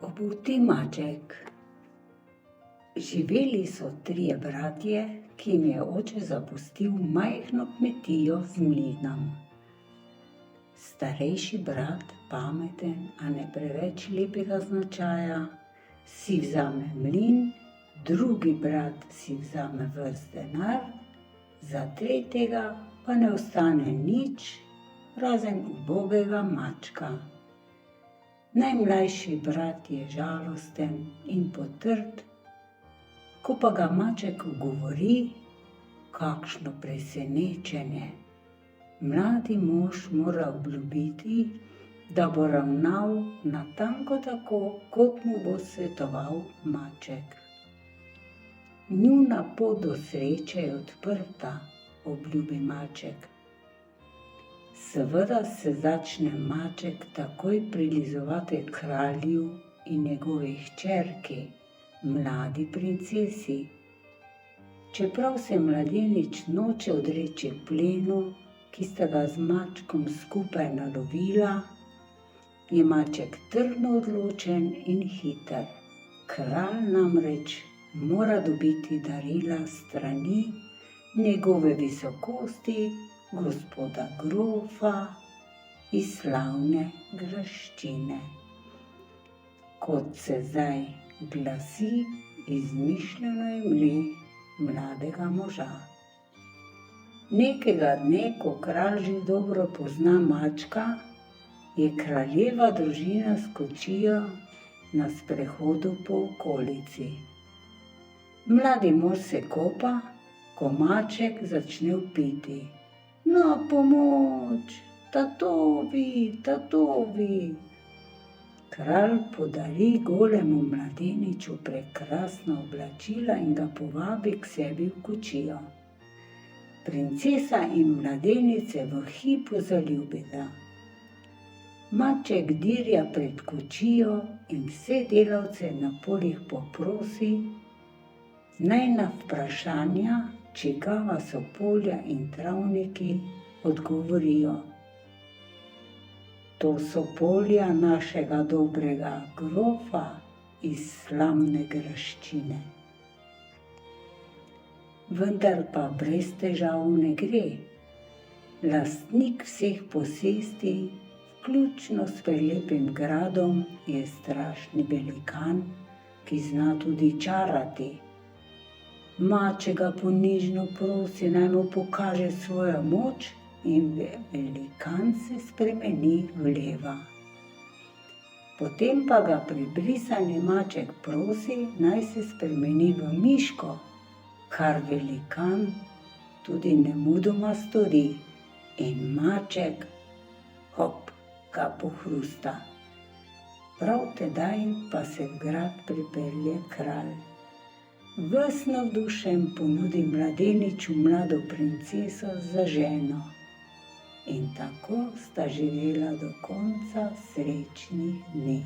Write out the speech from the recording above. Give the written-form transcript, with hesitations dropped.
Obuti maček. Živeli so trije bratje, ki jim je oče zapustil majhno kmetijo z mlinom. Starejši brat, pameten, a ne preveč lepega značaja, si vzame mlin, drugi brat si vzame ves denar, za tretjega pa ne ostane nič, razen ubogega mačka. Najmlajši brat je žalosten in potrt, ko pa ga maček ogovori, kakšno presenečenje. Mladi mož mora obljubiti, da bo ravnal natanko tako, kot mu bo svetoval maček. Njuna pot do sreče je odprta, obljubi maček. Seveda se začne maček takoj prilizovati kralju in njegovi hčerki, mladi princesi. Čeprav se mladenič noče odreči plenu, ki sta ga z mačkom skupaj nalovila, je maček trdno odločen in hiter. Kralj namreč mora dobiti darila s strani njegove visokosti, gospoda grofa iz slavne graščine. Kot se zdaj glasi izmišljeno ime mladega moža. Nekega dne, ko kralj že dobro pozna mačka, je kraljeva družina s kočijo na sprehodu po okolici. Mladi mož se kopa, ko maček začne vpiti: "Na pomoč, tatovi, tatovi!" Kralj podari golemu mladeniču prekrasna oblačila in ga povabi k sebi v kočijo. Princesa in mladenič se v hipu zaljubita. Maček dirja pred kočijo in vse delavce na poljih poprosi, naj na vprašanja, čigava so polja in travniki, odgovorijo: "To so polja našega dobrega grofa iz slavne graščine." Vendar pa brez težav ne gre. Lastnik vseh posesti, vključno s prelepim gradom, je strašni velikan, ki zna tudi čarati. Maček ga ponižno prosi, naj mu pokaže svojo moč, in velikan se spremeni v leva. Potem pa ga prebrisani maček prosi, naj se spremeni v miško, kar velikan tudi nemudoma stori, in maček, hop, ga pohrusta. Prav tedaj pa se v grad pripelje kralj. Ves navdušen ponudi mladeniču mlado princeso za ženo. In tako sta živela do konca srečnih dni.